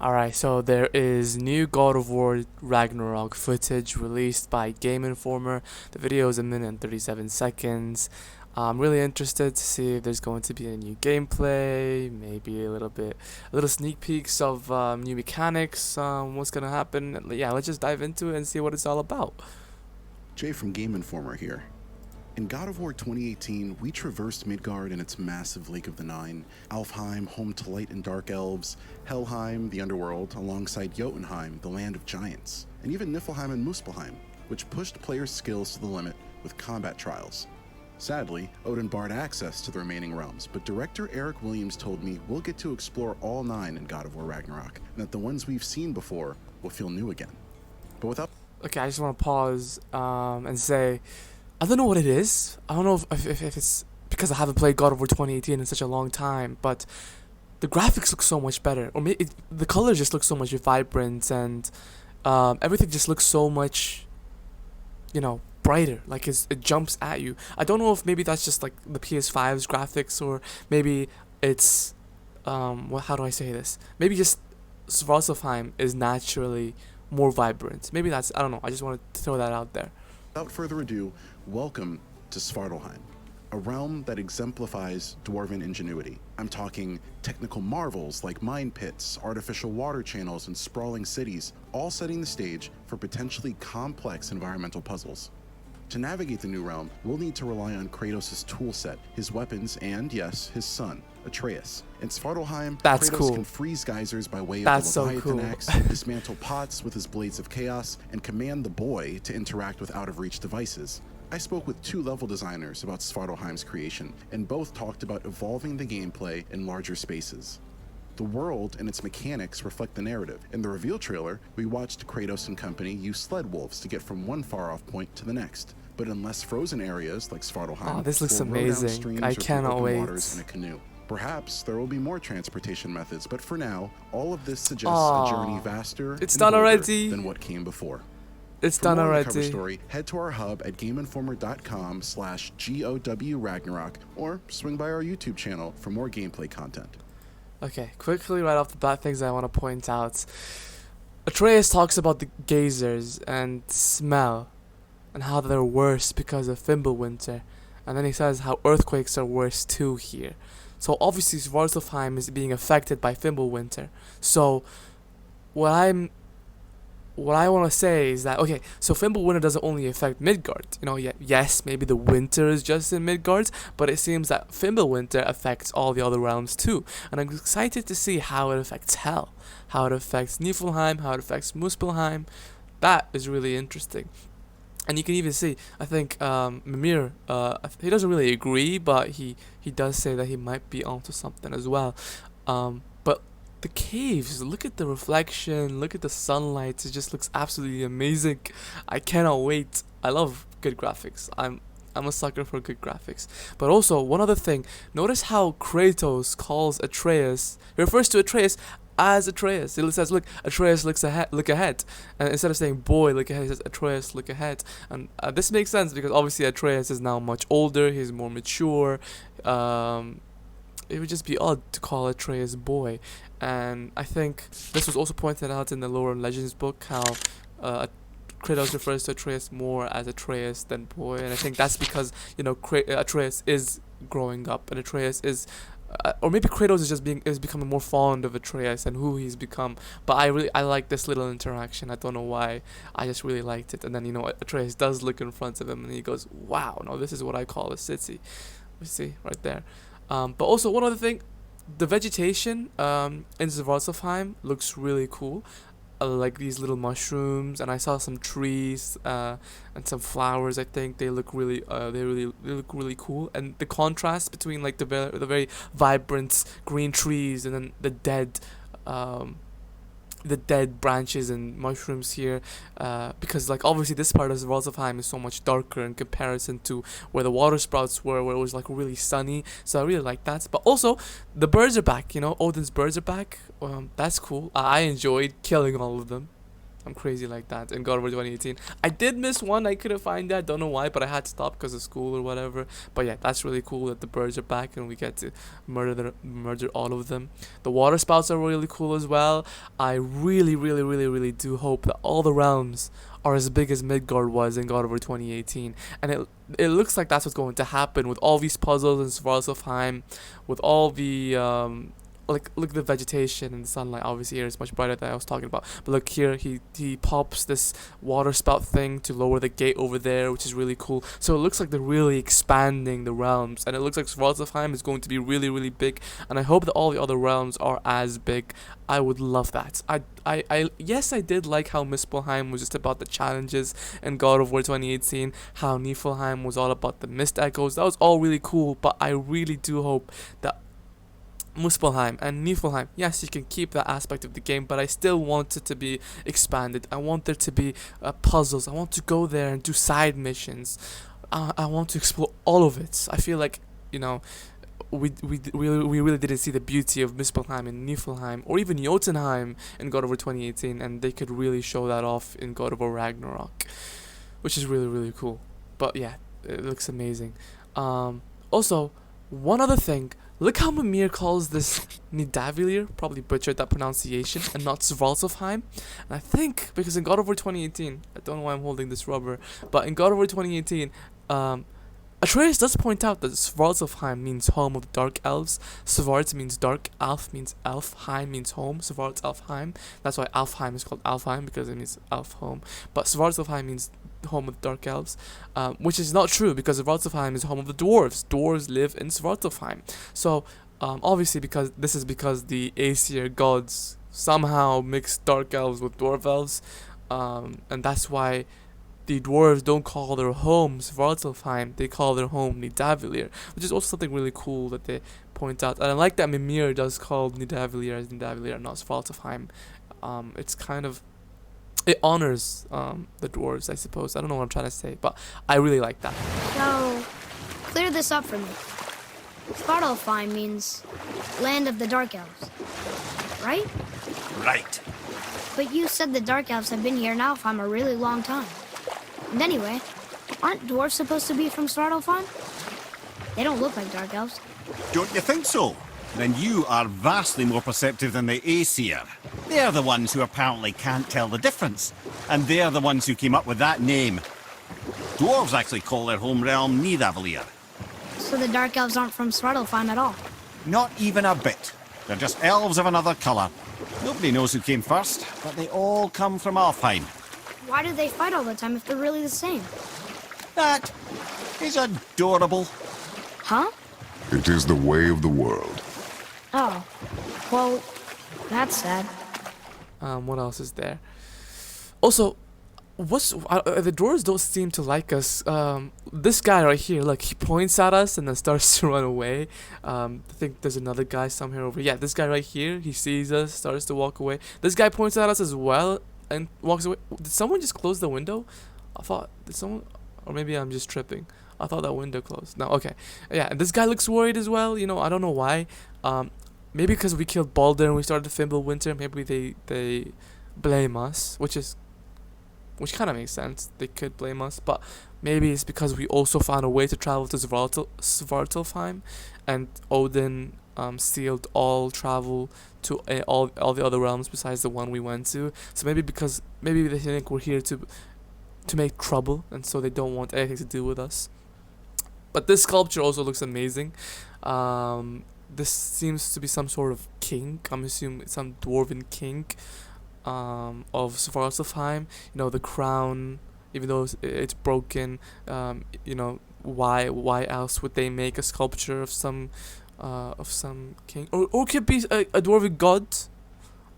Alright, so there is new God of War Ragnarok footage released by Game Informer. The video is a minute and 37 seconds. I'm really interested to see if there's going to be a new gameplay, maybe a little sneak peeks of new mechanics, what's gonna happen. Yeah, let's just dive into it and see what it's all about. Jay from Game Informer here. In God of War 2018, we traversed Midgard and its massive Lake of the Nine, Alfheim, home to light and dark elves, Helheim, the underworld, alongside Jotunheim, the land of giants, and even Niflheim and Muspelheim, which pushed players' skills to the limit with combat trials. Sadly, Odin barred access to the remaining realms, but director Eric Williams told me we'll get to explore all 9 in God of War Ragnarok, and that the ones we've seen before will feel new again. But without Okay, I just want to pause and say, I don't know what it is. I don't know if it's because I haven't played God of War 2018 in such a long time, but the graphics look so much better. Or maybe the colors just look so much vibrant, and everything just looks so much, brighter. Like it jumps at you. I don't know if maybe that's just like the PS5's graphics, or maybe it's how do I say this? Maybe just Svartalfheim is naturally more vibrant. Maybe that's, I don't know. I just wanted to throw that out there. Without further ado, welcome to Svartalfheim, a realm that exemplifies dwarven ingenuity. I'm talking technical marvels like mine pits, artificial water channels, and sprawling cities, all setting the stage for potentially complex environmental puzzles. To navigate the new realm, we'll need to rely on Kratos' toolset, his weapons, and yes, his son, Atreus. In Svartalfheim, That's Kratos cool. can freeze geysers by way of That's the so Leviathan cool. axe, dismantle pots with his blades of chaos, and command the boy to interact with out-of-reach devices. I spoke with 2 level designers about Svartalfheim's creation, and both talked about evolving the gameplay in larger spaces. The world and its mechanics reflect the narrative. In the reveal trailer, we watched Kratos and company use sled wolves to get from one far-off point to the next. But in less frozen areas like Svartalfheim, Oh, this looks we'll row down amazing. streams I or through cannot open wait. waters in a canoe. Perhaps there will be more transportation methods, but for now, all of this suggests Aw, a journey vaster it's and done bolder already. than what came before. It's For done more on the cover already. story, head to our hub at GameInformer.com/GOW Ragnarok, or swing by our YouTube channel for more gameplay content. Okay, quickly right off the bat, things I want to point out. Atreus talks about the geysers and smell, and how they're worse because of Fimbulwinter, and then he says how earthquakes are worse too here. So obviously Svartalfheim is being affected by Fimbulwinter. So what I want to say is that, okay, so Fimbulwinter doesn't only affect Midgard. Yes, maybe the winter is just in Midgard, but it seems that Fimbulwinter affects all the other realms too. And I'm excited to see how it affects Hel, how it affects Niflheim, how it affects Muspelheim. That is really interesting. And you can even see, I think Mimir, he doesn't really agree, but he does say that he might be onto something as well. But the caves, look at the reflection, look at the sunlight, it just looks absolutely amazing. I cannot wait. I love good graphics. I'm a sucker for good graphics. But also, one other thing, notice how Kratos calls Atreus, he refers to Atreus as Atreus. He says, "Look, Atreus look ahead," and instead of saying "boy, look ahead," he says "Atreus, look ahead." And this makes sense because obviously Atreus is now much older. He's more mature. It would just be odd to call Atreus boy. And I think this was also pointed out in the Lore and Legends book, how Kratos refers to Atreus more as Atreus than boy, and I think that's because Atreus is growing up, and Atreus is. Or maybe Kratos is becoming more fond of Atreus and who he's become. But I like this little interaction. I don't know why. I just really liked it. And then Atreus does look in front of him and he goes, "Wow, no, this is what I call a city." We see right there. But also one other thing, the vegetation in Svartalfheim looks really cool. Like these little mushrooms, and I saw some trees and some flowers. I think they look really they look really cool, and the contrast between like the very vibrant green trees and then the dead branches and mushrooms here, because like obviously this part of Svartalfheim is so much darker in comparison to where the water sprouts were, where it was like really sunny. So I really like that. But also the birds are back. Odin's birds are back. That's cool. I enjoyed killing all of them. I'm crazy like that in God of War 2018. I did miss one. I couldn't find that. Don't know why, but I had to stop because of school or whatever. But yeah, that's really cool that the birds are back and we get to murder all of them. The water spouts are really cool as well. I really, really, really, really do hope that all the realms are as big as Midgard was in God of War 2018, and it looks like that's what's going to happen with all these puzzles in Svartalfheim, with all the like look at the vegetation and the sunlight. Obviously here is much brighter than I was talking about, but look here, he pops this water spout thing to lower the gate over there, which is really cool. So it looks like they're really expanding the realms, and it looks like Svartalfheim is going to be really, really big, and I hope that all the other realms are as big. I would love that. Yes, I did like how Muspelheim was just about the challenges in God of War 2018, how Niflheim was all about the mist echoes. That was all really cool, but I really do hope that Muspelheim and Niflheim, yes, you can keep that aspect of the game, but I still want it to be expanded. I want there to be puzzles. I want to go there and do side missions. I want to explore all of it. I feel like, you know, we really didn't see the beauty of Muspelheim and Niflheim, or even Jotunheim in God of War 2018, and they could really show that off in God of War Ragnarok, which is really, really cool. But yeah, it looks amazing. Also, one other thing. Look how Mimir calls this Nidavellir, probably butchered that pronunciation, and not Svartalfheim. And I think, because in God of War 2018, I don't know why I'm holding this rubber, but in God of War 2018, Atreus does point out that Svartalfheim means home of the Dark Elves. Svart means dark, Alf means elf, Heim means home, Svartalfheim. That's why Alfheim is called Alfheim, because it means elf home. But Svartalfheim means home of the Dark Elves, which is not true, because Svartalfheim is home of the dwarves. Dwarves live in Svartalfheim. So, obviously, because the Aesir gods somehow mix Dark Elves with Dwarf Elves, and that's why the dwarves don't call their home Svartalfheim, they call their home Nidavellir, which is also something really cool that they point out. And I like that Mimir does call Nidavellir as Nidavellir and not Svartalfheim. It's kind of, it honors the dwarves, I suppose. I don't know what I'm trying to say, but I really like that. So, clear this up for me. Svartalfheim means land of the Dark Elves, right? Right. But you said the Dark Elves have been here in Alfheim a really long time. And anyway, aren't dwarves supposed to be from Svartalfheim? They don't look like Dark Elves. Don't you think so? Then you are vastly more perceptive than the Aesir. They're the ones who apparently can't tell the difference. And they're the ones who came up with that name. Dwarves actually call their home realm Nidavellir. So the Dark Elves aren't from Svartalfheim at all? Not even a bit. They're just elves of another colour. Nobody knows who came first, but they all come from Alfheim. Why do they fight all the time if they're really the same? That is adorable. Huh? It is the way of the world. Oh. Well, that's sad. What else is there? Also, the dwarves don't seem to like us. This guy right here, look, he points at us and then starts to run away. I think there's another guy somewhere over. Yeah, this guy right here, he sees us, starts to walk away. This guy points at us as well and walks away. Did someone just close the window? Did someone, or maybe I'm just tripping. I thought that window closed. No, okay. Yeah, and this guy looks worried as well. You know, I don't know why. Maybe because we killed Baldur and we started Fimbulwinter. Maybe they blame us, which kind of makes sense. They could blame us, but maybe it's because we also found a way to travel to Svartalfheim, and Odin sealed all travel to all the other realms besides the one we went to. So maybe they think we're here to make trouble, and so they don't want anything to do with us. But this sculpture also looks amazing. This seems to be some sort of king. I'm assuming some dwarven king of Svartalfheim. You know, the crown, even though it's broken. You know, why else would they make a sculpture of some king? Or it could be a dwarven god.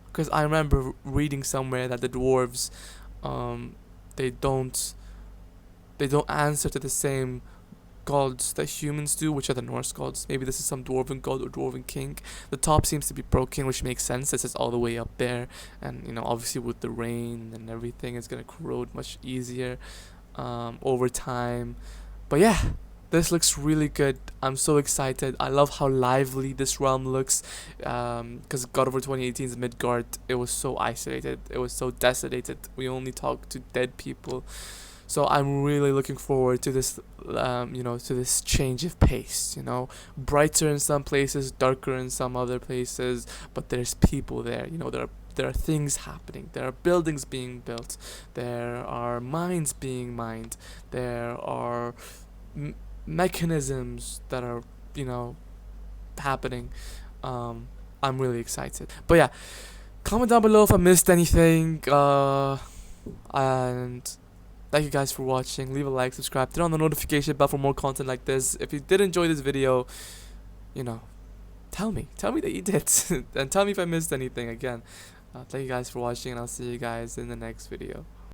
Because I remember reading somewhere that the dwarves, they don't answer to the same gods that humans do, which are the Norse gods. Maybe this is some dwarven god or dwarven king. The top seems to be broken, which makes sense. This is all the way up there, and you know, obviously with the rain and everything, it's gonna corrode much easier over time. But yeah, This looks really good. I'm so excited. I love how lively this realm looks. Because God of War 2018's Midgard, it was so isolated. It was so desolated. We only talked to dead people. So I'm really looking forward to this, to this change of pace. Brighter in some places, darker in some other places, but there's people there. There are things happening. There are buildings being built. There are mines being mined. There are mechanisms that are, happening. I'm really excited. But yeah, comment down below if I missed anything. And thank you guys for watching. Leave a like, subscribe, turn on the notification bell for more content like this. If you did enjoy this video, tell me that you did. And tell me if I missed anything again. Thank you guys for watching, and I'll see you guys in the next video.